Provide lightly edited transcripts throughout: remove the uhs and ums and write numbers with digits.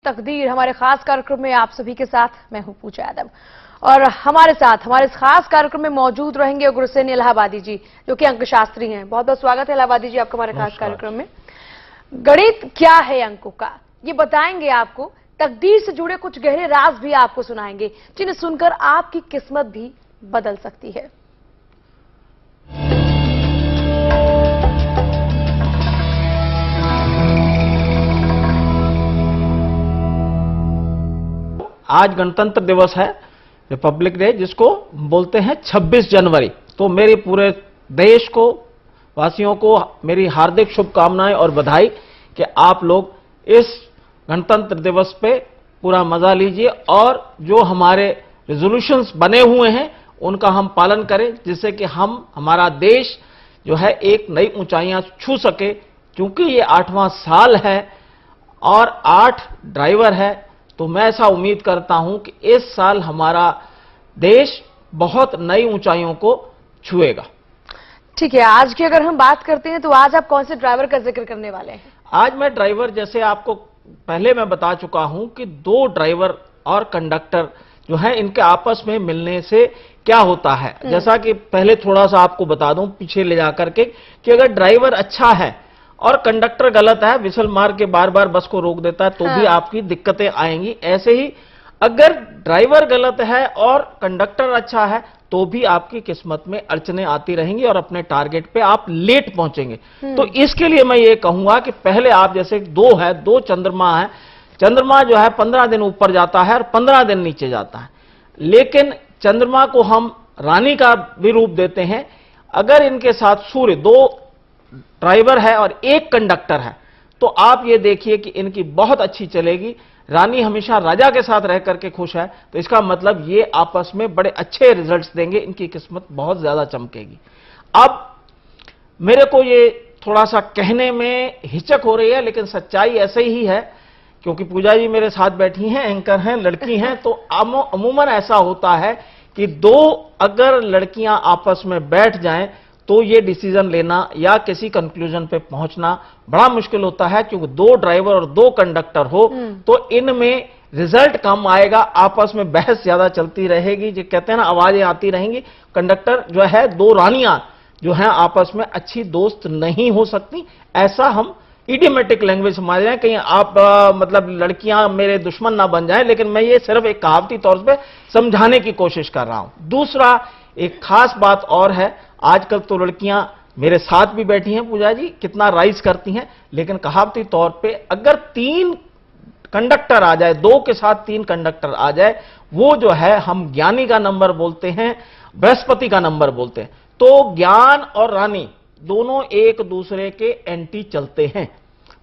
तकदीर हमारे खास कार्यक्रम में आप सभी के साथ मैं हूं पूजा यादव और हमारे साथ हमारे इस खास कार्यक्रम में मौजूद रहेंगे गुरसेन इलाहाबादी जी जो कि अंकशास्त्री हैं। बहुत बहुत स्वागत है इलाहाबादी जी आपका हमारे खास कार्यक्रम में। गणित क्या है अंकों का ये बताएंगे आपको, तकदीर से जुड़े कुछ गहरे राज भी आपको सुनाएंगे जिन्हें सुनकर आपकी किस्मत भी बदल सकती है। आज गणतंत्र दिवस है, रिपब्लिक डे, जिसको बोलते हैं 26 जनवरी। तो मेरे पूरे देश को, वासियों को मेरी हार्दिक शुभकामनाएं और बधाई कि आप लोग इस गणतंत्र दिवस पे पूरा मजा लीजिए और जो हमारे रेजोल्यूशंस बने हुए हैं उनका हम पालन करें, जिससे कि हमारा देश जो है एक नई ऊंचाइयां छू सके। क्योंकि ये 8वां साल है और 8 ड्राइवर है, तो मैं ऐसा उम्मीद करता हूं कि इस साल हमारा देश बहुत नई ऊंचाइयों को छुएगा। ठीक है, आज की अगर हम बात करते हैं तो आज आप कौन से ड्राइवर का जिक्र करने वाले हैं? आज मैं ड्राइवर, जैसे आपको पहले मैं बता चुका हूं कि 2 ड्राइवर और कंडक्टर जो है इनके आपस में मिलने से क्या होता है। जैसा कि पहले थोड़ा सा आपको बता दूं पीछे ले जाकर के कि अगर ड्राइवर अच्छा है और कंडक्टर गलत है, विसल मार के बार बार बस को रोक देता है, तो भी आपकी दिक्कतें आएंगी। ऐसे ही अगर ड्राइवर गलत है और कंडक्टर अच्छा है तो भी आपकी किस्मत में अड़चनें आती रहेंगी और अपने टारगेट पे आप लेट पहुंचेंगे। तो इसके लिए मैं ये कहूंगा कि पहले आप, जैसे 2 चंद्रमा है, चंद्रमा जो है 15 दिन ऊपर जाता है और 15 दिन नीचे जाता है, लेकिन चंद्रमा को हम रानी का भी रूप देते हैं। अगर इनके साथ सूर्य, 2 ड्राइवर है और 1 कंडक्टर है, तो आप ये देखिए कि इनकी बहुत अच्छी चलेगी। रानी हमेशा राजा के साथ रह करके खुश है, तो इसका मतलब ये आपस में बड़े अच्छे रिजल्ट्स देंगे, इनकी किस्मत बहुत ज्यादा चमकेगी। अब मेरे को ये थोड़ा सा कहने में हिचक हो रही है, लेकिन सच्चाई ऐसे ही है, क्योंकि पूजा जी मेरे साथ बैठी हैं, एंकर हैं, लड़की हैं, तो अमूमन ऐसा होता है कि 2 अगर लड़कियां आपस में बैठ जाएं तो ये डिसीजन लेना या किसी कंक्लूजन पे पहुंचना बड़ा मुश्किल होता है। क्योंकि 2 ड्राइवर और 2 कंडक्टर हो तो इनमें रिजल्ट कम आएगा, आपस में बहस ज्यादा चलती रहेगी, जो कहते हैं ना आवाजें आती रहेंगी। कंडक्टर जो है, 2 रानियां जो हैं आपस में अच्छी दोस्त नहीं हो सकती। ऐसा हम इडियोमेटिक लैंग्वेज समझ रहे हैं, कहीं आप मतलब लड़कियां मेरे दुश्मन ना बन जाएं, लेकिन मैं ये सिर्फ एक कहावती तौर पे समझाने की कोशिश कर रहा हूं। दूसरा एक खास बात और है, आजकल तो लड़कियां मेरे साथ भी बैठी हैं पूजा जी, कितना राइज करती हैं, लेकिन कहावती तौर पे अगर 3 कंडक्टर आ जाए, 2 के साथ 3 कंडक्टर आ जाए, वो जो है हम ज्ञानी का नंबर बोलते हैं, बृहस्पति का नंबर बोलते हैं। तो ज्ञान और रानी दोनों एक दूसरे के एंटी चलते हैं,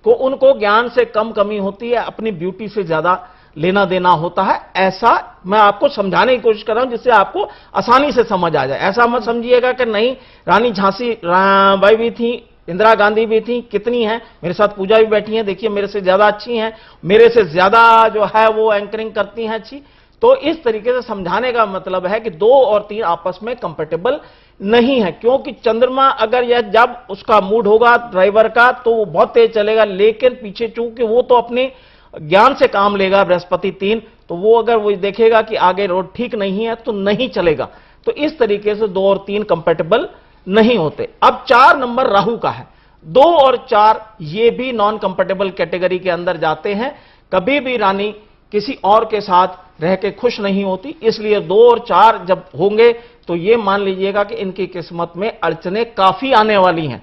को उनको ज्ञान से कम कमी होती है, अपनी ब्यूटी से ज्यादा लेना देना होता है। ऐसा मैं आपको समझाने की कोशिश कर रहा हूं जिससे आपको आसानी से समझ आ जाए। ऐसा मत समझिएगा कि नहीं, रानी झांसी बाई भी थी, इंदिरा गांधी भी थी, कितनी हैं, मेरे साथ पूजा भी बैठी हैं, देखिए मेरे से ज्यादा अच्छी हैं, मेरे से ज्यादा जो है वो एंकरिंग करती हैं अच्छी। तो इस तरीके से समझाने का मतलब है कि 2 और 3 आपस में कंपेटेबल नहीं है, क्योंकि चंद्रमा अगर यह जब उसका मूड होगा ड्राइवर का तो वो बहुत तेज चलेगा, लेकिन पीछे चूंकि वो तो अपने ज्ञान से काम लेगा, बृहस्पति 3, तो वो अगर वो देखेगा कि आगे रोड ठीक नहीं है तो नहीं चलेगा। तो इस तरीके से 2 और 3 कंपेटेबल नहीं होते। अब 4 नंबर राहु का है, 2 और 4 ये भी नॉन कंपेटेबल कैटेगरी के अंदर जाते हैं। कभी भी रानी किसी और के साथ रह के खुश नहीं होती, इसलिए 2 और 4 जब होंगे तो ये मान लीजिएगा कि इनकी किस्मत में अड़चने काफी आने वाली हैं।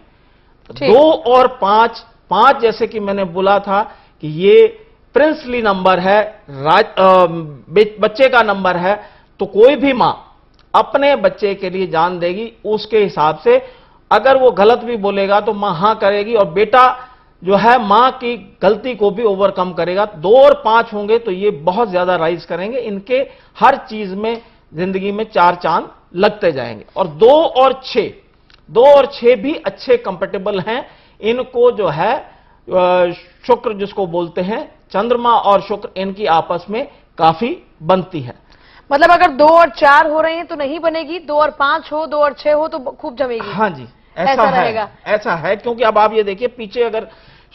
2 और 5 जैसे कि मैंने बोला था कि ये प्रिंसली नंबर है, बच्चे का नंबर है, तो कोई भी मां अपने बच्चे के लिए जान देगी उसके हिसाब से। अगर वो गलत भी बोलेगा तो मां हां करेगी और बेटा जो है मां की गलती को भी ओवरकम करेगा। 2 और 5 होंगे तो ये बहुत ज्यादा राइज करेंगे, इनके हर चीज में जिंदगी में 4 चांद लगते जाएंगे। और 2 और 6 भी अच्छे कंपेटेबल हैं। इनको जो है शुक्र जिसको बोलते हैं, चंद्रमा और शुक्र, इनकी आपस में काफी बनती है। मतलब अगर 2 और 4 हो रहे हैं तो नहीं बनेगी, 2 और 5 हो, 2 और 6 हो तो खूब जमेगी। हाँ जी, ऐसा रहेगा, ऐसा है। क्योंकि अब आप ये देखिए पीछे अगर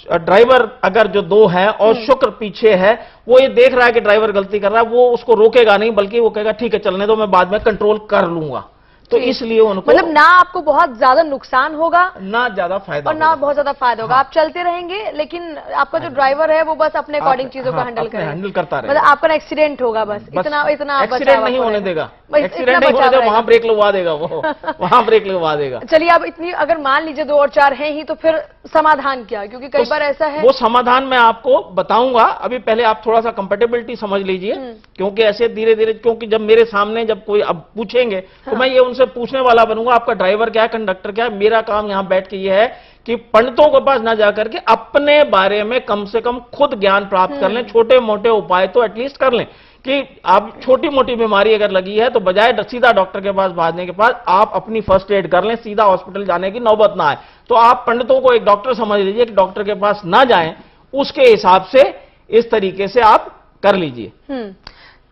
ड्राइवर अगर जो दो है और शुक्र पीछे है, वो ये देख रहा है कि ड्राइवर गलती कर रहा है, वो उसको रोकेगा नहीं, बल्कि वो कहेगा ठीक है चलने दो, मैं बाद में कंट्रोल कर लूंगा। तो इसलिए उनको मतलब ना आपको बहुत ज्यादा नुकसान होगा, ना ज्यादा फायदा और ना बहुत ज्यादा फायदा होगा। आप चलते रहेंगे, लेकिन आपका जो ड्राइवर है वो बस अपने अकॉर्डिंग चीजों को हैंडल करेगा, हैंडल करता रहेगा। मतलब आपका एक्सीडेंट होगा, बस इतना एक्सीडेंट नहीं होने देगा, एक्सीडेंट नहीं होने देगा, वहां ब्रेक लगवा देगा, वो वहां ब्रेक लगवा देगा। चलिए, अब इतनी अगर मान लीजिए 2 और 4 हैं ही, तो फिर समाधान क्या? क्योंकि कई बार ऐसा है। वो समाधान मैं आपको बताऊंगा, अभी पहले आप थोड़ा सा कंपेटेबिलिटी समझ लीजिए, क्योंकि ऐसे धीरे धीरे, क्योंकि जब मेरे सामने जब कोई अब पूछेंगे तो मैं ये उनसे पूछने वाला बनूंगा आपका ड्राइवर क्या है, कंडक्टर क्या है। मेरा काम यहां बैठ के ये है कि पंडितों के पास ना जाकर के अपने बारे में कम से कम खुद ज्ञान प्राप्त कर लें, छोटे मोटे उपाय तो एटलीस्ट कर लें कि आप छोटी मोटी बीमारी अगर लगी है तो बजाय सीधा डॉक्टर के पास भागने के बाद आप अपनी फर्स्ट एड कर लें, सीधा हॉस्पिटल जाने की नौबत ना आए। तो आप पंडितों को एक डॉक्टर समझ लीजिए कि डॉक्टर के पास ना जाएं, उसके हिसाब से इस तरीके से आप कर लीजिए।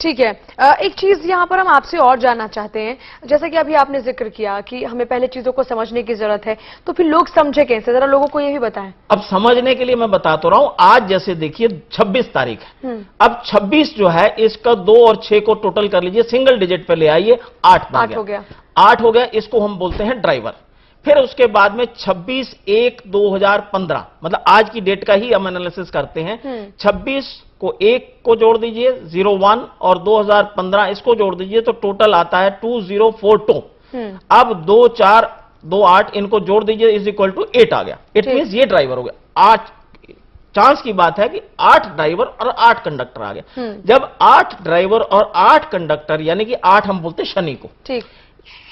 ठीक है। एक चीज यहां पर हम आपसे और जानना चाहते हैं, जैसे कि अभी आपने जिक्र किया कि हमें पहले चीजों को समझने की जरूरत है, तो फिर लोग समझे कैसे? जरा लोगों को ये भी बताएं। अब समझने के लिए मैं बता तो रहा हूं, आज जैसे देखिए 26 तारीख है, अब 26 जो है इसका 2 और 6 को टोटल कर लीजिए, सिंगल डिजिट पे ले आइए, 8 हो गया। 8 हो गया, इसको हम बोलते हैं ड्राइवर। फिर उसके बाद में 26/1/2015, मतलब आज की डेट का ही हम एनालिसिस करते हैं। 26 को 1 को जोड़ दीजिए 01 और 2015 इसको जोड़ दीजिए तो टोटल आता है 2042। अब 2 4 2 8 इनको जोड़ दीजिए इज इक्वल टू 8 आ गया। इट मींस ये ड्राइवर हो गया। 8 चांस की बात है कि 8 ड्राइवर और 8 कंडक्टर आ गया। जब 8 ड्राइवर और 8 कंडक्टर, यानी कि 8 हम बोलते शनि को, ठीक,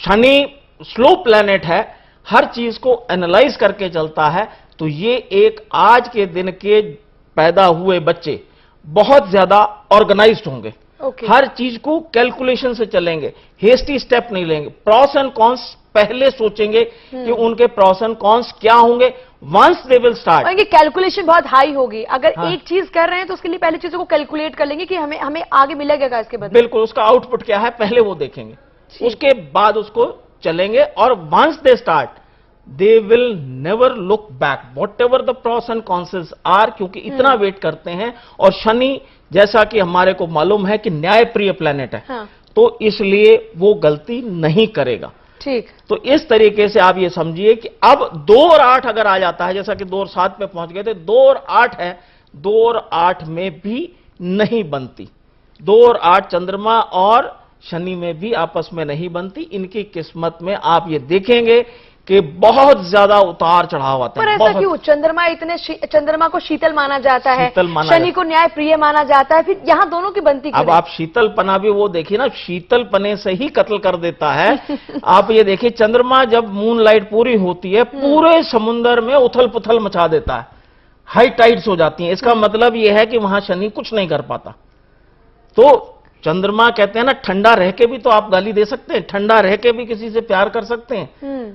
शनि स्लो प्लैनेट है, हर चीज को एनालाइज करके चलता है, तो ये एक आज के दिन के पैदा हुए बच्चे बहुत ज्यादा ऑर्गेनाइज्ड होंगे। हर चीज को कैलकुलेशन से चलेंगे, हेस्टी स्टेप नहीं लेंगे, प्रॉस एंड कॉन्स पहले सोचेंगे कि उनके प्रॉस एंड कॉन्स क्या होंगे। Once they will start, calculation बहुत हाई होगी। अगर एक चीज कर रहे हैं तो उसके लिए पहले चीजों को कैलकुलेट कर लेंगे कि हमें आगे मिलेगा क्या इसके बदले। बिल्कुल, उसका आउटपुट क्या है पहले वो देखेंगे, उसके बाद उसको चलेंगे। और once they start they will never look back whatever the pros and cons are, क्योंकि इतना वेट करते हैं। और शनि जैसा कि हमारे को मालूम है कि न्यायप्रिय प्लेनेट है, तो इसलिए वो गलती नहीं करेगा। ठीक, तो इस तरीके से आप ये समझिए कि अब 2 और 8 अगर आ जाता है, जैसा कि 2 और 7 पे पहुंच गए थे, 2 और 8 है, 2 और 8 में भी नहीं बनती। 2 और 8 चंद्रमा और शनि में भी आपस में नहीं बनती। इनकी किस्मत में आप ये देखेंगे कि बहुत ज्यादा उतार चढ़ाव आता है। पर ऐसा क्यों? चंद्रमा को शीतल माना जाता है, शनि को न्याय प्रिय माना जाता है, फिर यहाँ दोनों की बनती क्यों? अब आप शीतलपना भी वो देखिए ना, शीतलपने से ही कत्ल कर देता है। आप ये देखिए, चंद्रमा जब मून लाइट पूरी होती है, पूरे समुद्र में उथल पुथल मचा देता है, हाई टाइड्स हो जाती हैं। इसका मतलब यह है कि वहां शनि कुछ नहीं कर पाता। तो चंद्रमा कहते हैं ना, ठंडा रह के भी तो आप गाली दे सकते हैं, ठंडा रह के भी किसी से प्यार कर सकते हैं।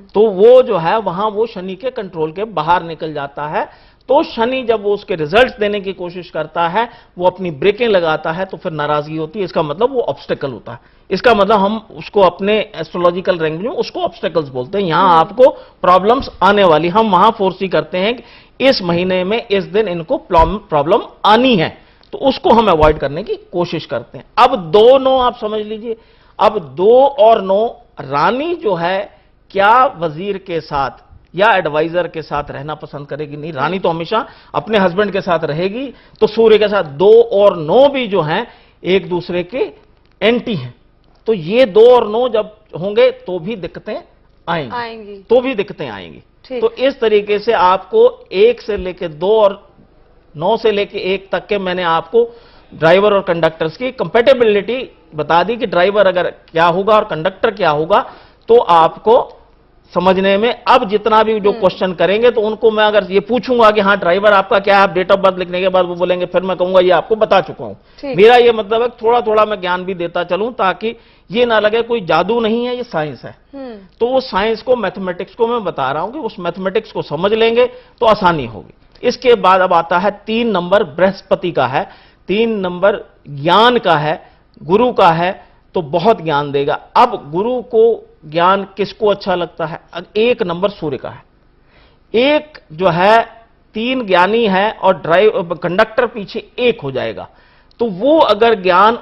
तो वो जो है वहां वो शनि के कंट्रोल के बाहर निकल जाता है। तो शनि जब वो उसके रिजल्ट्स देने की कोशिश करता है, वो अपनी ब्रेकें लगाता है, तो फिर नाराजगी होती है। इसका मतलब वो ऑब्स्टेकल होता है। इसका मतलब हम उसको अपने एस्ट्रोलॉजिकल लैंग्वेज में उसको ऑब्स्टेकल्स बोलते हैं। यहां आपको प्रॉब्लम्स आने वाली, हम वहां फोर्सी करते हैं कि इस महीने में इस दिन इनको प्रॉब्लम आनी है, तो उसको हम अवॉइड करने की कोशिश करते हैं। अब 2 9 आप समझ लीजिए, अब 2 और 9 रानी जो है क्या वजीर के साथ या एडवाइजर के साथ रहना पसंद करेगी? नहीं, रानी तो हमेशा अपने हस्बैंड के साथ रहेगी। तो सूर्य के साथ 2 और 9 भी जो हैं एक दूसरे के एंटी हैं। तो ये 2 और 9 जब होंगे तो भी दिक्कतें आएंगी, तो भी दिक्कतें आएंगी। तो इस तरीके से आपको 1 से लेकर 2 और 9 से लेके 1 तक के मैंने आपको ड्राइवर और कंडक्टर्स की कंपैटिबिलिटी बता दी कि ड्राइवर अगर क्या होगा और कंडक्टर क्या होगा। तो आपको समझने में अब जितना भी जो क्वेश्चन करेंगे तो उनको मैं अगर ये पूछूंगा कि हाँ ड्राइवर आपका क्या है, आप डेट ऑफ बर्थ लिखने के बाद वो बोलेंगे, फिर मैं कहूंगा ये आपको बता चुका हूं। मेरा ये मतलब है थोड़ा थोड़ा मैं ज्ञान भी देता चलूं ताकि ये ना लगे कोई जादू नहीं है, ये साइंस है। तो वो साइंस को, मैथमेटिक्स को मैं बता रहा हूं कि उस मैथमेटिक्स को समझ लेंगे तो आसानी होगी। इसके बाद अब आता है 3 नंबर बृहस्पति का है, 3 नंबर ज्ञान का है, गुरु का है, तो बहुत ज्ञान देगा। अब गुरु को ज्ञान किसको अच्छा लगता है? 1 नंबर सूर्य का है। 1 जो है 3 ज्ञानी है और कंडक्टर पीछे 1 हो जाएगा, तो वो अगर ज्ञान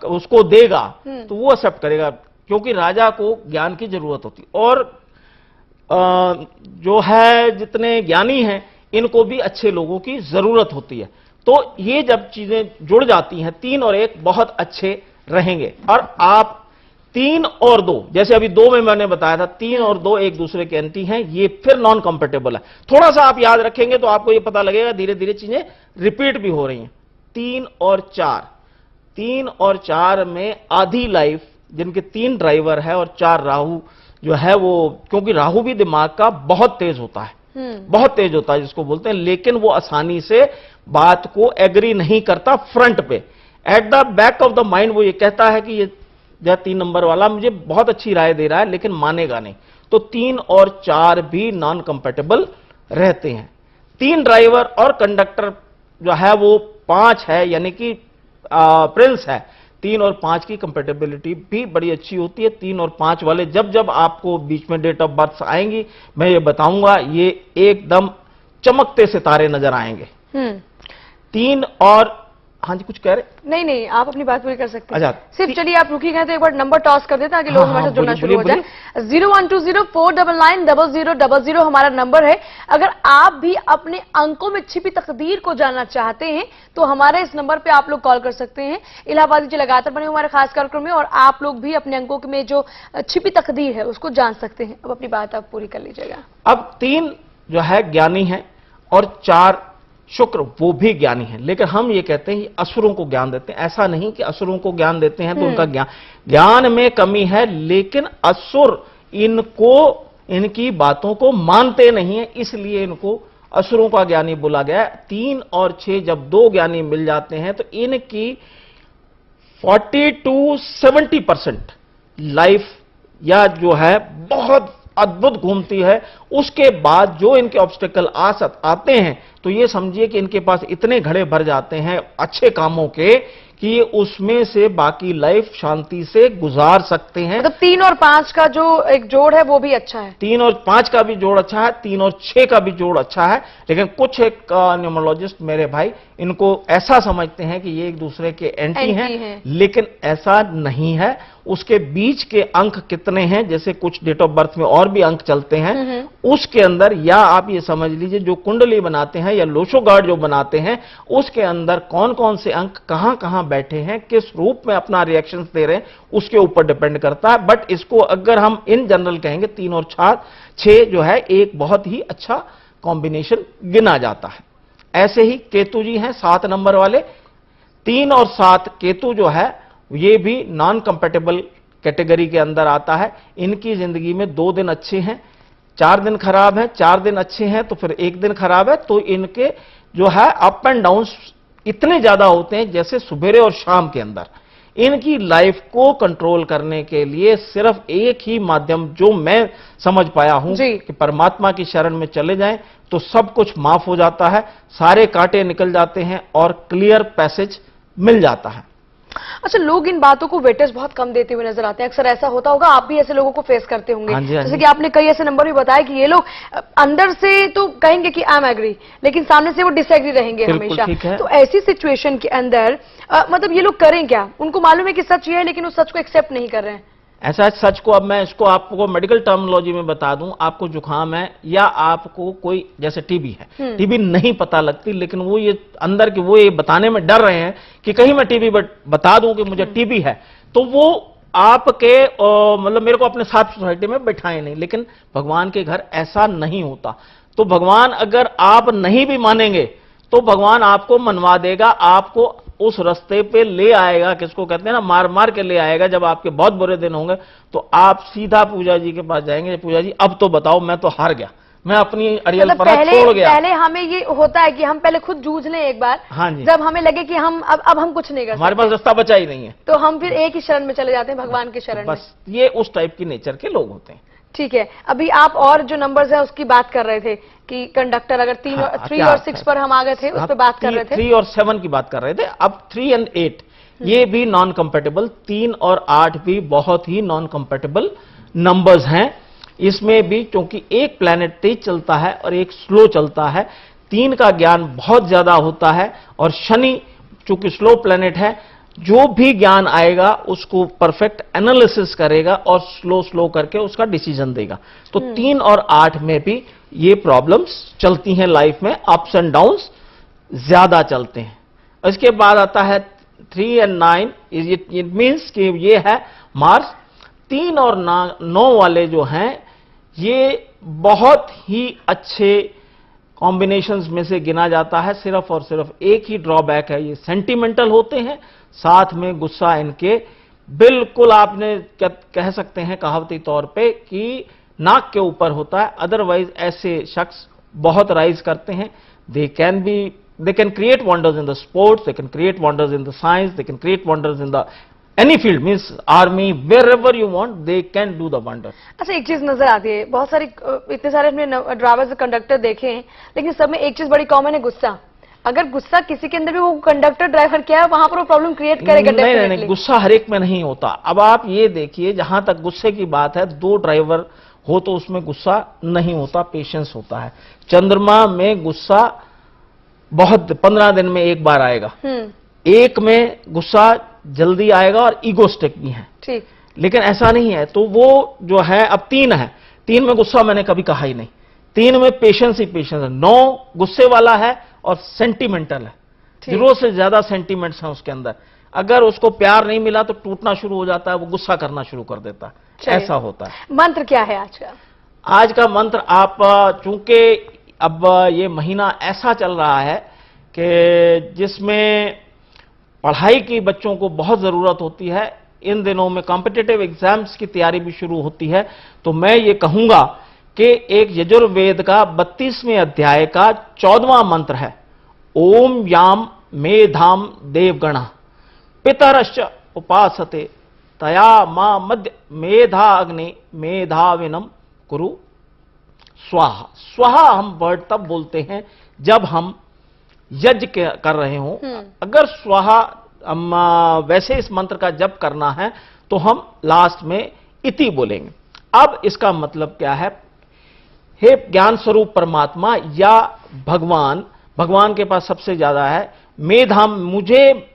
उसको देगा तो वो एक्सेप्ट करेगा, क्योंकि राजा को ज्ञान की जरूरत होती। और जो है जितने ज्ञानी हैं इनको भी अच्छे लोगों की जरूरत होती है। तो ये जब चीजें जुड़ जाती हैं, 3 और 1 बहुत अच्छे रहेंगे। और आप 3 और 2, जैसे अभी 2 में मैंने बताया था, 3 और 2 एक दूसरे के एंटी हैं, ये फिर नॉन कंपेटेबल है। थोड़ा सा आप याद रखेंगे तो आपको ये पता लगेगा, धीरे धीरे चीजें रिपीट भी हो रही हैं। 3 और 4 में आधी लाइफ जिनके 3 ड्राइवर है और 4 राहु जो है वो, क्योंकि राहु भी दिमाग का बहुत तेज होता है, बहुत तेज होता है जिसको बोलते हैं, लेकिन वो आसानी से बात को एग्री नहीं करता फ्रंट पे। At the back of the mind वो ये कहता है कि ये 3 नंबर वाला मुझे बहुत अच्छी राय दे रहा है, लेकिन मानेगा नहीं। तो 3 और 4 भी नॉन कंपेटेबल रहते हैं। 3 ड्राइवर और कंडक्टर जो है वो 5 है, यानी कि प्रिंस है। 3 और 5 की कंपेटेबिलिटी भी बड़ी अच्छी होती है। 3 और 5 वाले जब जब आपको बीच में डेट ऑफ बर्थ आएंगी, मैं ये बताऊंगा, ये एकदम चमकते सितारे नजर आएंगे। 3 और, हाँ जी कुछ कह रहे? नहीं, आप अपनी बात पूरी कर सकते हैं। अच्छा, सिर्फ चलिए आप रुकी गए तो एक बार नंबर टॉस कर देते हैं ताकि लोग हमारे साथ जुड़ना शुरू हो जाए। 0120499000 हमारा नंबर है। अगर आप भी अपने अंकों में छिपी तकदीर को जानना चाहते हैं तो हमारे इस नंबर पे आप लोग कॉल कर सकते हैं। इलाहाबादी जी लगातार बने हमारे खास कार्यक्रम में, और आप लोग भी अपने अंकों में जो छिपी तकदीर है उसको जान सकते हैं। अब अपनी बात आप पूरी कर लीजिएगा। अब 3 जो है ज्ञानी है और 4 शुक्र, वो भी ज्ञानी है, लेकिन हम ये कहते हैं असुरों को ज्ञान देते हैं। ऐसा नहीं कि असुरों को ज्ञान देते हैं तो उनका ज्ञान में कमी है, लेकिन असुर इनकी बातों को मानते नहीं है, इसलिए इनको असुरों का ज्ञानी बोला गया है। 3 और 6 जब 2 ज्ञानी मिल जाते हैं तो इनकी 40 to 70% लाइफ या जो है बहुत अद्भुत घूमती है। उसके बाद जो इनके ऑब्स्टेकल आते हैं तो ये समझिए कि इनके पास इतने घड़े भर जाते हैं अच्छे कामों के कि उसमें से बाकी लाइफ शांति से गुजार सकते हैं। मतलब 3 और 5 का जो एक जोड़ है वो भी अच्छा है। 3 और 5 का भी जोड़ अच्छा है, 3 और 6 का भी जोड़ अच्छा है, लेकिन कुछ एक न्यूमरोलॉजिस्ट मेरे भाई इनको ऐसा समझते हैं कि ये एक दूसरे के एंटी हैं, लेकिन ऐसा नहीं है। उसके बीच के अंक कितने हैं, जैसे कुछ डेट ऑफ बर्थ में और भी अंक चलते हैं, उसके अंदर, या आप ये समझ लीजिए जो कुंडली बनाते हैं या लोशो गार्ड जो बनाते हैं, उसके अंदर कौन कौन से अंक कहां कहां बैठे हैं, किस रूप में अपना रिएक्शंस दे रहे हैं, उसके ऊपर डिपेंड करता है। बट इसको अगर हम इन जनरल कहेंगे 3 और 6 जो है एक बहुत ही अच्छा कॉम्बिनेशन गिना जाता है। ऐसे ही केतु जी हैं 7 नंबर वाले। 3 और 7 केतु जो है ये भी नॉन कंपेटेबल कैटेगरी के अंदर आता है। इनकी जिंदगी में 2 दिन अच्छे हैं, 4 दिन खराब है, 4 दिन अच्छे हैं तो फिर 1 दिन खराब है। तो इनके जो है अप एंड डाउन इतने ज्यादा होते हैं जैसे सुबेरे और शाम के अंदर। इनकी लाइफ को कंट्रोल करने के लिए सिर्फ एक ही माध्यम जो मैं समझ पाया हूं कि परमात्मा की शरण में चले जाएं तो सब कुछ माफ हो जाता है, सारे कांटे निकल जाते हैं और क्लियर पैसेज मिल जाता है। अच्छा, लोग इन बातों को वेटेज बहुत कम देते हुए नजर आते हैं। अक्सर ऐसा होता होगा, आप भी ऐसे लोगों को फेस करते होंगे। जैसे कि आपने कई ऐसे नंबर भी बताए कि ये लोग अंदर से तो कहेंगे कि आई एम एग्री, लेकिन सामने से वो डिसएग्री रहेंगे हमेशा। तो ऐसी सिचुएशन के अंदर मतलब ये लोग करें क्या? उनको मालूम है कि सच ये है लेकिन उस सच को एक्सेप्ट नहीं कर रहे हैं। ऐसा सच को, अब मैं इसको आपको मेडिकल टर्मिनोलॉजी में बता दूं, आपको जुकाम है या आपको कोई जैसे टीबी है, टीबी नहीं पता लगती, लेकिन वो ये अंदर के वो ये बताने में डर रहे हैं कि कहीं मैं टीबी बता दूं कि मुझे टीबी है, तो वो आपके मतलब मेरे को अपने साथ सोसाइटी में बैठाए नहीं। लेकिन भगवान के घर ऐसा नहीं होता। तो भगवान अगर आप नहीं भी मानेंगे तो भगवान आपको मनवा देगा, आपको उस रास्ते पे ले आएगा, किसको कहते हैं ना, मार मार के ले आएगा। जब आपके बहुत बुरे दिन होंगे तो आप सीधा पूजा जी के पास जाएंगे, पूजा जी अब तो बताओ, मैं तो हार गया, मैं अपनी अड़ियल पना छोड़ गया। पहले हमें ये होता है कि हम पहले खुद जूझ लें एक बार। हाँ जी। जब हमें लगे कि हम अब हम कुछ नहीं कर सकते, हमारे पास रास्ता बचा ही नहीं है, तो हम फिर एक ही शरण में चले जाते हैं, भगवान के शरण में। बस ये उस टाइप की नेचर के लोग होते हैं। ठीक है, अभी आप और जो नंबर्स हैं उसकी बात कर रहे थे कि कंडक्टर अगर 3 और 6 पर हम आ गए थे, उस पर बात कर रहे थे। 3 और 7 की बात कर रहे थे। अब 3 और 8 ये भी नॉन कंपेटेबल, 3 और 8 भी बहुत ही नॉन कंपेटेबल नंबर्स हैं। इसमें भी क्योंकि एक प्लैनेट तेज चलता है और एक स्लो चलता है। 3 का ज्ञान बहुत ज्यादा होता है, और शनि चूंकि स्लो प्लेनेट है, जो भी ज्ञान आएगा उसको परफेक्ट एनालिसिस करेगा और स्लो स्लो करके उसका डिसीजन देगा। तो 3 और 8 में भी ये प्रॉब्लम्स चलती हैं लाइफ में, अप्स एंड डाउन्स ज्यादा चलते हैं। इसके बाद आता है 3 और 9, इट मीन्स कि ये है मार्स। 3 और 9 वाले जो हैं ये बहुत ही अच्छे कॉम्बिनेशंस में से गिना जाता है। सिर्फ और सिर्फ एक ही ड्रॉबैक है, ये सेंटिमेंटल होते हैं, साथ में गुस्सा इनके बिल्कुल आपने कह सकते हैं कहावती तौर पे कि नाक के ऊपर होता है। अदरवाइज ऐसे शख्स बहुत राइज करते हैं। They can create wonders in the sports, they can create wonders in the science, they can create wonders in the any field, means army, wherever you want they can do the wonder. अच्छा, एक चीज नजर आती है, बहुत सारी इतने सारे हमने ड्राइवर्स कंडक्टर देखे हैं, लेकिन सब में एक चीज बड़ी कॉमन है, गुस्सा। अगर गुस्सा किसी के अंदर भी, वो कंडक्टर ड्राइवर क्या है, वहां पर वो प्रॉब्लम क्रिएट करेगा। नहीं, गुस्सा हर एक में नहीं होता। अब आप ये देखिए, जहां तक गुस्से की बात है, 2 ड्राइवर हो तो उसमें गुस्सा नहीं होता, पेशेंस होता है। चंद्रमा में गुस्सा बहुत 15 दिन में एक बार आएगा, एक में गुस्सा जल्दी आएगा, और ईगोस्टिक भी है, ठीक, लेकिन ऐसा नहीं है। तो वो जो है, अब 3 है, 3 में गुस्सा मैंने कभी कहा ही नहीं, 3 में पेशेंस ही पेशेंस है। 9 गुस्से वाला है और सेंटिमेंटल है, जरूरत से ज्यादा सेंटिमेंट्स हैं उसके अंदर। अगर उसको प्यार नहीं मिला तो टूटना शुरू हो जाता है, वो गुस्सा करना शुरू कर देता है, ऐसा होता है। मंत्र क्या है आज का? आज का मंत्र, आप चूंकि अब ये महीना ऐसा चल रहा है कि जिसमें पढ़ाई की बच्चों को बहुत जरूरत होती है, इन दिनों में कॉम्पिटिटिव एग्जाम्स की तैयारी भी शुरू होती है, तो मैं ये कहूंगा कि एक यजुर्वेद का 32वें अध्याय का 14वां मंत्र है, ओम याम मेधाम देवगण पितरश्च उपासते तया मां मध्य मेधा अग्नि मेधाविनम कुरु स्वाहा। स्वाहा हम वर्ड तब बोलते हैं जब हम यज्ञ कर रहे हो। अगर स्वाहा वैसे इस मंत्र का जप करना है तो हम लास्ट में इति बोलेंगे। अब इसका मतलब क्या है? हे ज्ञान स्वरूप परमात्मा या भगवान, भगवान के पास सबसे ज्यादा है, मेधाम, मुझे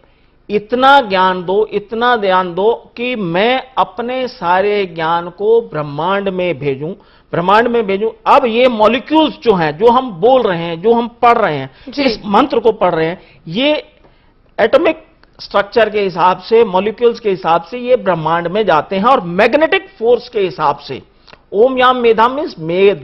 इतना ज्ञान दो, इतना ज्ञान दो कि मैं अपने सारे ज्ञान को ब्रह्मांड में भेजूं, ब्रह्मांड में भेजूं। अब ये मॉलिक्यूल्स जो हैं, जो हम बोल रहे हैं, जो हम पढ़ रहे हैं, इस मंत्र को पढ़ रहे हैं, ये एटॉमिक स्ट्रक्चर के हिसाब से, मॉलिक्यूल्स के हिसाब से ये ब्रह्मांड में जाते हैं, और मैग्नेटिक फोर्स के हिसाब से। ओम याम मेधाम मीन्स मेघ,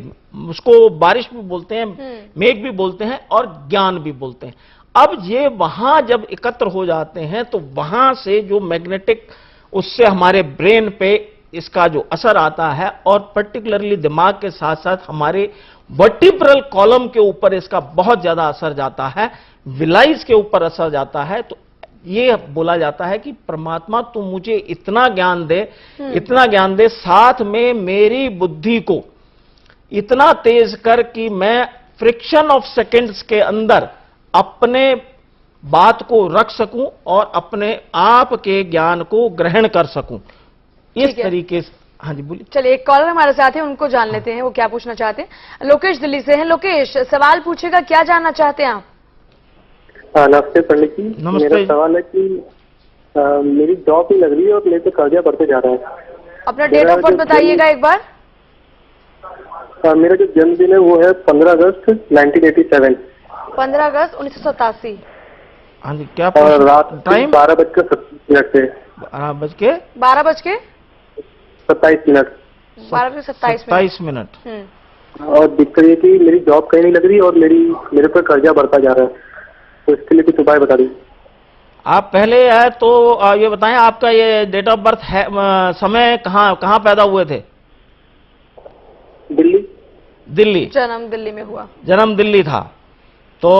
उसको बारिश भी बोलते हैं, मेघ भी बोलते हैं, और ज्ञान भी बोलते हैं। अब ये वहां जब एकत्र हो जाते हैं तो वहां से जो मैग्नेटिक, उससे हमारे ब्रेन पे इसका जो असर आता है, और पर्टिकुलरली दिमाग के साथ साथ हमारे वर्टिब्रल कॉलम के ऊपर इसका बहुत ज्यादा असर जाता है, विलाइज के ऊपर असर जाता है। तो ये बोला जाता है कि परमात्मा तू मुझे इतना ज्ञान दे, इतना ज्ञान दे, साथ में मेरी बुद्धि को इतना तेज कर कि मैं फ्रिक्शन ऑफ सेकेंड्स के अंदर अपने बात को रख सकूं और अपने आप के ज्ञान को ग्रहण कर सकूं, इस तरीके से। हाँ जी बोलिए। चलिए, एक कॉलर हमारे साथ है, उनको जान लेते हैं वो क्या पूछना चाहते हैं। लोकेश दिल्ली से हैं। लोकेश, सवाल पूछेगा, क्या जानना चाहते हैं आप? नमस्ते पंडित जी। नमस्ते। मेरा सवाल है कि मेरी जॉब नहीं लग रही है और मेरे पे कर्जा बढ़ते जा रहा है। अपना डेट ऑफ बर्थ बताइएगा एक बार। मेरा जो जन्मदिन है वो है 15 अगस्त 1987। 15 अगस्त 1987। हाँ जी, क्या और रात टाइम? 12:27 से 12:27 मिनट। और दिक्कत ये कि मेरी जॉब कहीं नहीं लग रही और मेरे पर कर्जा बढ़ता जा रहा है, तो इसके लिए कुछ उपाय बता दीजिए। आप पहले है तो ये बताएं, आपका ये डेट ऑफ बर्थ है, समय कहाँ पैदा हुए थे? दिल्ली। जन्म दिल्ली में हुआ। जन्म दिल्ली था। तो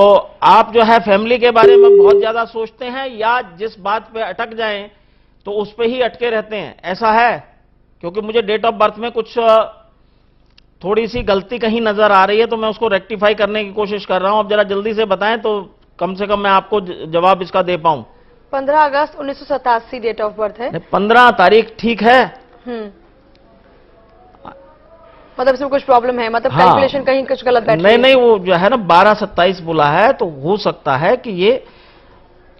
आप जो है फैमिली के बारे में बहुत ज्यादा सोचते हैं, या जिस बात पे अटक जाएं तो उस पे ही अटके रहते हैं, ऐसा है? क्योंकि मुझे डेट ऑफ बर्थ में कुछ थोड़ी सी गलती कहीं नजर आ रही है, तो मैं उसको रेक्टिफाई करने की कोशिश कर रहा हूं। अब जरा जल्दी से बताएं तो कम से कम मैं आपको जवाब इसका दे पाऊं। 15 अगस्त 1987 डेट ऑफ बर्थ है। 15 तारीख ठीक है? मतलब इसमें कुछ प्रॉब्लम है, मतलब हाँ। कैलकुलेशन कहीं कुछ गलत बैठ नहीं नहीं, वो जो है ना 12-27 बोला है, तो हो सकता है कि ये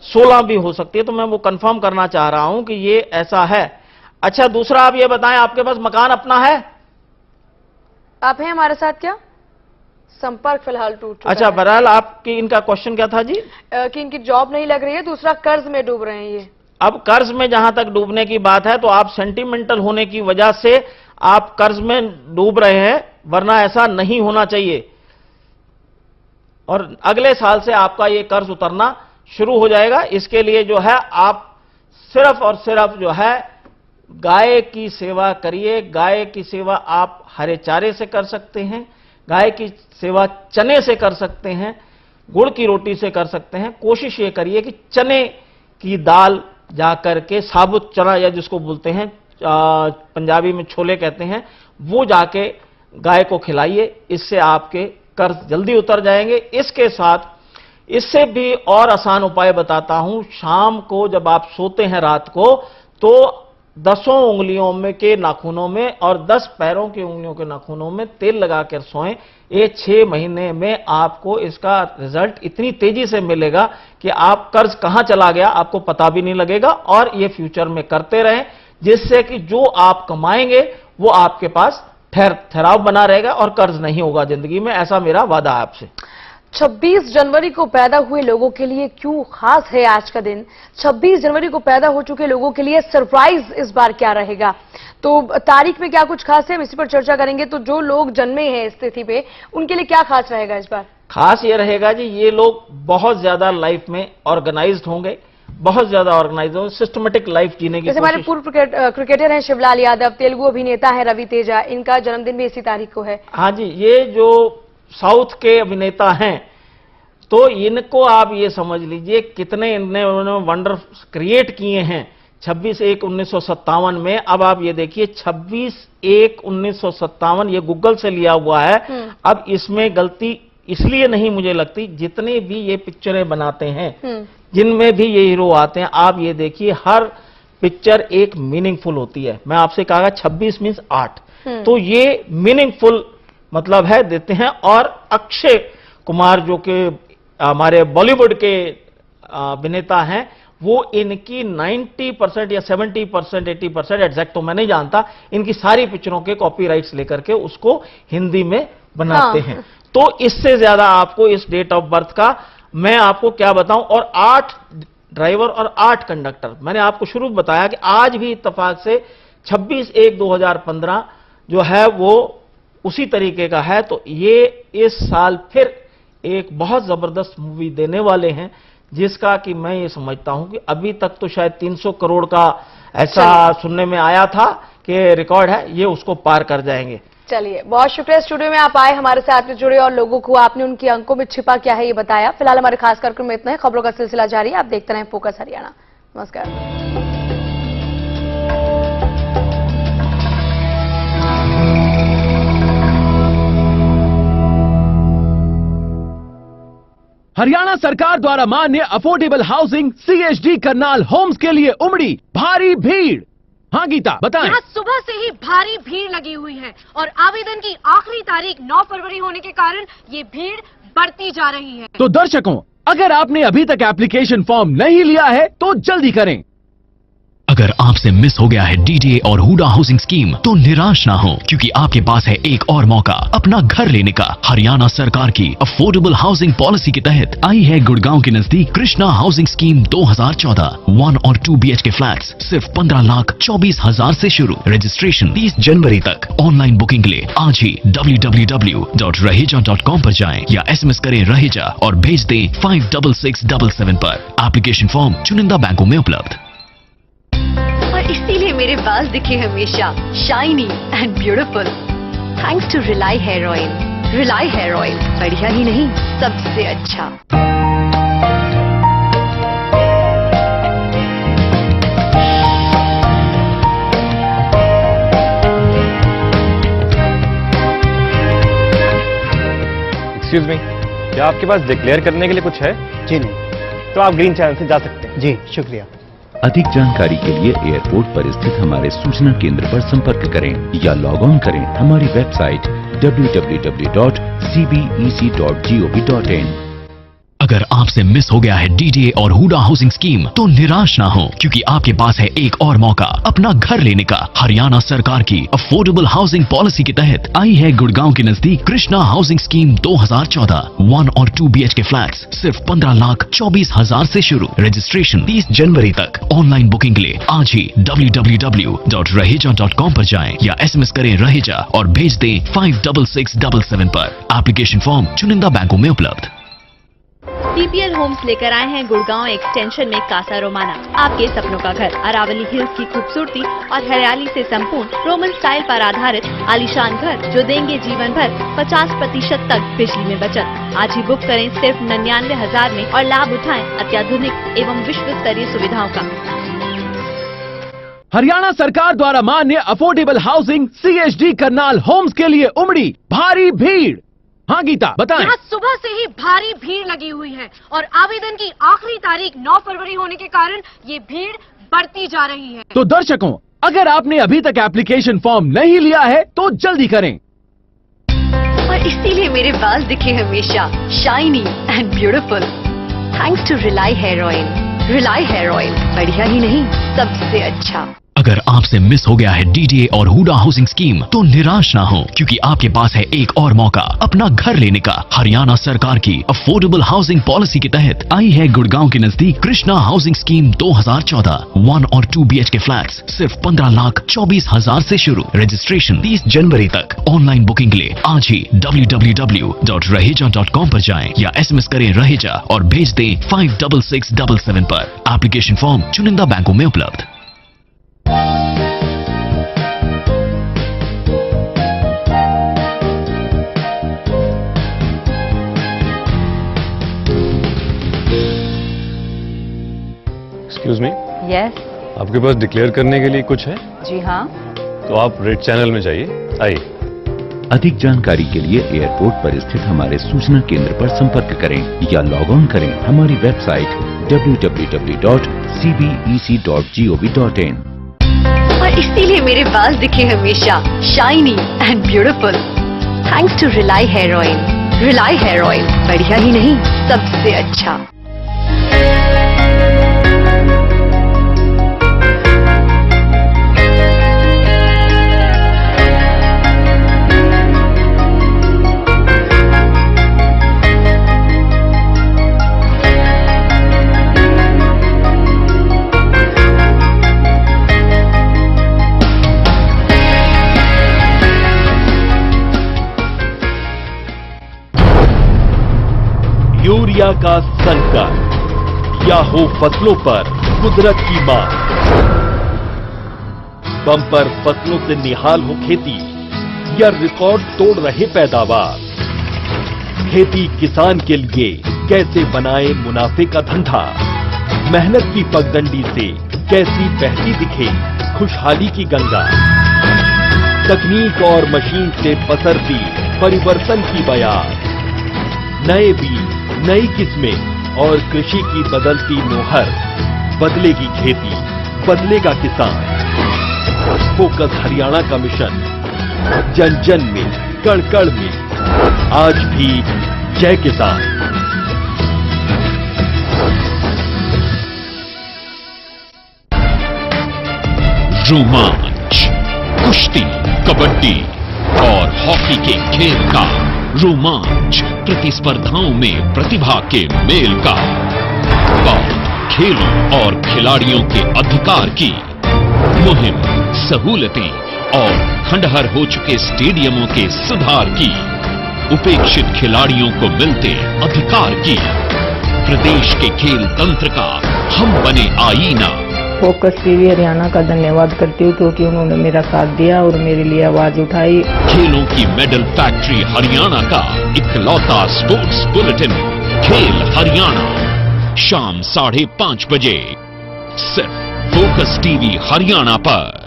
16 भी हो सकती है, तो मैं वो कंफर्म करना चाह रहा हूं कि ये ऐसा है। अच्छा, दूसरा आप ये बताएं, आपके पास मकान अपना है? आप हैं हमारे साथ क्या? संपर्क फिलहाल टूट चुका अच्छा, है। बहरहाल आपकी इनका क्वेश्चन क्या था जी? कि इनकी जॉब नहीं लग रही है, दूसरा कर्ज में डूब रहे हैं ये। अब कर्ज में जहां तक डूबने की बात है, तो आप सेंटिमेंटल होने की वजह से आप कर्ज में डूब रहे हैं, वरना ऐसा नहीं होना चाहिए। और अगले साल से आपका ये कर्ज उतरना शुरू हो जाएगा। इसके लिए जो है आप सिर्फ और सिर्फ जो है गाय की सेवा करिए। गाय की सेवा आप हरे चारे से कर सकते हैं, गाय की सेवा चने से कर सकते हैं, गुड़ की रोटी से कर सकते हैं। कोशिश ये करिए कि चने की दाल जाकर के, साबुत चना या जिसको बोलते हैं पंजाबी में छोले कहते हैं, वो जाके गाय को खिलाइए। इससे आपके कर्ज जल्दी उतर जाएंगे। इसके साथ इससे भी और आसान उपाय बताता हूं। शाम को जब आप सोते हैं रात को, तो 10 उंगलियों में के नाखूनों में और 10 पैरों की उंगलियों के नाखूनों में तेल लगाकर सोएं। ये 6 महीने में आपको इसका रिजल्ट इतनी तेजी से मिलेगा कि आप कर्ज कहां चला गया आपको पता भी नहीं लगेगा, और ये फ्यूचर में करते रहें, जिससे कि जो आप कमाएंगे वो आपके पास ठहराव बना रहेगा और कर्ज नहीं होगा जिंदगी में। ऐसा मेरा वादा है आपसे। 26 जनवरी को पैदा हुए लोगों के लिए क्यों खास है आज का दिन? 26 जनवरी को पैदा हो चुके लोगों के लिए सरप्राइज इस बार क्या रहेगा? तो तारीख में क्या कुछ खास है, हम इसी पर चर्चा करेंगे। तो जो लोग जन्मे हैं इस तिथि पे, उनके लिए क्या खास रहेगा इस बार? खास ये रहेगा जी, ये लोग बहुत ज्यादा लाइफ में ऑर्गेनाइज्ड होंगे, बहुत ज्यादा ऑर्गेनाइज होंगे, सिस्टमेटिक लाइफ जीने की जैसे हमारे पूर्व क्रिकेटर हैं शिवलाल यादव, तेलुगु अभिनेता हैं रवि तेजा, इनका जन्मदिन भी इसी तारीख को है। हाँ जी, ये जो साउथ के अभिनेता हैं, तो इनको आप ये समझ लीजिए कितने उन्होंने वंडर क्रिएट किए हैं। 26/1/1957 में, अब आप ये देखिए 26/1/1957, ये गूगल से लिया हुआ है। अब इसमें गलती इसलिए नहीं मुझे लगती, जितने भी ये पिक्चरें बनाते हैं, जिनमें भी ये हीरो आते हैं, आप ये देखिए हर पिक्चर एक मीनिंगफुल होती है। मैं आपसे कहा 26 मीन्स 8, तो ये मीनिंगफुल मतलब है देते हैं। और अक्षय कुमार जो कि हमारे बॉलीवुड के अभिनेता हैं, वो इनकी 90% या 70%, 80%, एग्जैक्ट तो मैं नहीं जानता, इनकी सारी पिक्चरों के कॉपीराइट्स लेकर के उसको हिंदी में बनाते हैं। तो इससे ज्यादा आपको इस डेट ऑफ बर्थ का मैं आपको क्या बताऊं। और 8 ड्राइवर और 8 कंडक्टर, मैंने आपको शुरू में बताया कि आज भी इत्तेफाक से 26/1/2015 जो है वो उसी तरीके का है। तो ये इस साल फिर एक बहुत जबरदस्त मूवी देने वाले हैं, जिसका कि मैं ये समझता हूं कि अभी तक तो शायद 300 करोड़ का ऐसा सुनने में आया था कि रिकॉर्ड है, ये उसको पार कर जाएंगे। चलिए, बहुत शुक्रिया स्टूडियो में आप आए, हमारे साथ में जुड़े और लोगों को आपने उनके अंकों में छिपा क्या है ये बताया। फिलहाल हमारे खास कार्यक्रम में इतना है। खबरों का सिलसिला जारी है, आप देखते रहें फोकस हरियाणा। नमस्कार। हरियाणा सरकार द्वारा मान्य affordable housing CHD Karnal homes के लिए उमड़ी भारी भीड़। हाँ गीता बताएं। यहाँ सुबह से ही भारी भीड़ लगी हुई है और आवेदन की आखिरी तारीख 9 फरवरी होने के कारण ये भीड़ बढ़ती जा रही है। तो दर्शकों, अगर आपने अभी तक एप्लीकेशन फॉर्म नहीं लिया है तो जल्दी करें। अगर आपसे मिस हो गया है DDA और हुडा हाउसिंग स्कीम, तो निराश ना हो, क्योंकि आपके पास है एक और मौका अपना घर लेने का। हरियाणा सरकार की अफोर्डेबल हाउसिंग पॉलिसी के तहत आई है गुड़गांव के नजदीक कृष्णा हाउसिंग स्कीम 2014। 1 और 2 BHK फ्लैट्स सिर्फ 15,24,000 से शुरू। रजिस्ट्रेशन 30 जनवरी तक। ऑनलाइन बुकिंग के लिए आज ही www.raheja.com पर जाएं या SMS करें रहेजा और भेज दें 56677 पर। एप्लीकेशन फॉर्म चुनिंदा बैंकों में उपलब्ध। इसीलिए मेरे बाल दिखे हमेशा shiny and beautiful, thanks to Relai hair oil. Relai hair oil बढ़िया ही नहीं, सबसे अच्छा। एक्सक्यूज मी, क्या आपके पास डिक्लेयर करने के लिए कुछ है? जी नहीं। तो आप ग्रीन चैनल से जा सकते हैं। जी शुक्रिया। अधिक जानकारी के लिए एयरपोर्ट पर स्थित हमारे सूचना केंद्र पर संपर्क करें या लॉग ऑन करें हमारी वेबसाइट www.cbec.gov.in। अगर आपसे मिस हो गया है डीडीए और हुडा हाउसिंग स्कीम तो निराश ना हो, क्योंकि आपके पास है एक और मौका अपना घर लेने का। हरियाणा सरकार की अफोर्डेबल हाउसिंग पॉलिसी के तहत आई है गुड़गांव के नजदीक कृष्णा हाउसिंग स्कीम 2014। 1 और 2 BHK फ्लैट्स सिर्फ 15,24,000 से शुरू। रजिस्ट्रेशन 30 जनवरी तक। ऑनलाइन बुकिंग के लिए आज ही www.raheja.com पर जाएं या SMS करें रहेजा और भेज दें 56677 पर। एप्लीकेशन फॉर्म चुनिंदा बैंकों में उपलब्ध। TPL होम्स लेकर आए हैं गुड़गांव एक्सटेंशन में कासा रोमाना, आपके सपनों का घर। अरावली हिल्स की खूबसूरती और हरियाली से संपूर्ण रोमन स्टाइल पर आधारित आलीशान घर, जो देंगे जीवन भर 50% तक बिजली में बचत। आज ही बुक करें सिर्फ 99,000 में और लाभ उठाएं अत्याधुनिक एवं विश्व स्तरीय सुविधाओं का। हरियाणा सरकार द्वारा मान्य affordable housing CHD Karnal homes के लिए उमड़ी भारी भीड़। हाँ गीता बताएं। यहाँ सुबह से ही भारी भीड़ लगी हुई है और आवेदन की आखिरी तारीख 9 फरवरी होने के कारण ये भीड़ बढ़ती जा रही है। तो दर्शकों, अगर आपने अभी तक एप्लीकेशन फॉर्म नहीं लिया है तो जल्दी करें। और इसीलिए मेरे बाल दिखे हमेशा shiny and beautiful, thanks to Relai hair oil. Relai hair oil, बढ़िया ही नहीं सबसे अच्छा। अगर आपसे मिस हो गया है डीडीए और हुडा हाउसिंग स्कीम तो निराश ना हो, क्योंकि आपके पास है एक और मौका अपना घर लेने का। हरियाणा सरकार की अफोर्डेबल हाउसिंग पॉलिसी के तहत आई है गुड़गांव के नजदीक कृष्णा हाउसिंग स्कीम 2014। 1 और 2 BHK फ्लैट्स सिर्फ 15,24,000 से शुरू। रजिस्ट्रेशन 30 जनवरी तक। ऑनलाइन बुकिंग के लिए आज ही www.raheja.com पर जाएं या SMS करें रहेजा और भेज दें 56677 पर। एप्लीकेशन फॉर्म चुनिंदा बैंकों में उपलब्ध। एक्सक्यूज मी, यस आपके पास डिक्लेयर करने के लिए कुछ है? जी हाँ। तो आप रेड चैनल में जाइए, आइए। अधिक जानकारी के लिए एयरपोर्ट पर स्थित हमारे सूचना केंद्र पर संपर्क करें या लॉग ऑन करें हमारी वेबसाइट www.cbec.gov.in। और इसीलिए मेरे बाल दिखे हमेशा shiny and beautiful, thanks to Relai hair oil. Relai hair oil, बढ़िया ही नहीं सबसे अच्छा। यूरिया का संकट या हो फसलों पर कुदरत की मार, बम्पर फसलों से निहाल हो खेती या रिकॉर्ड तोड़ रहे पैदावार। खेती किसान के लिए कैसे बनाए मुनाफे का धंधा, मेहनत की पगडंडी से कैसी बहती दिखे खुशहाली की गंगा। तकनीक और मशीन से पसरती परिवर्तन की बयार, नए बीज नई किस्में और कृषि की बदलती नोहर। बदलेगी खेती, बदलेगा किसान। फोकस हरियाणा का मिशन, जन जन में, कण कण में, आज भी जय किसान। रोमांच, कुश्ती, कबड्डी और हॉकी के खेल का रोमांच, प्रतिस्पर्धाओं में प्रतिभा के मेल का, बात खेलों और खिलाड़ियों के अधिकार की। मुहिम, सहूलतें और खंडहर हो चुके स्टेडियमों के सुधार की, उपेक्षित खिलाड़ियों को मिलते अधिकार की। प्रदेश के खेल तंत्र का हम बने आईना। फोकस टीवी हरियाणा का धन्यवाद करती हूँ, क्योंकि उन्होंने मेरा साथ दिया और मेरे लिए आवाज उठाई। खेलों की मेडल फैक्ट्री हरियाणा का इकलौता स्पोर्ट्स बुलेटिन खेल हरियाणा, शाम 5:30 बजे सिर्फ फोकस टीवी हरियाणा पर।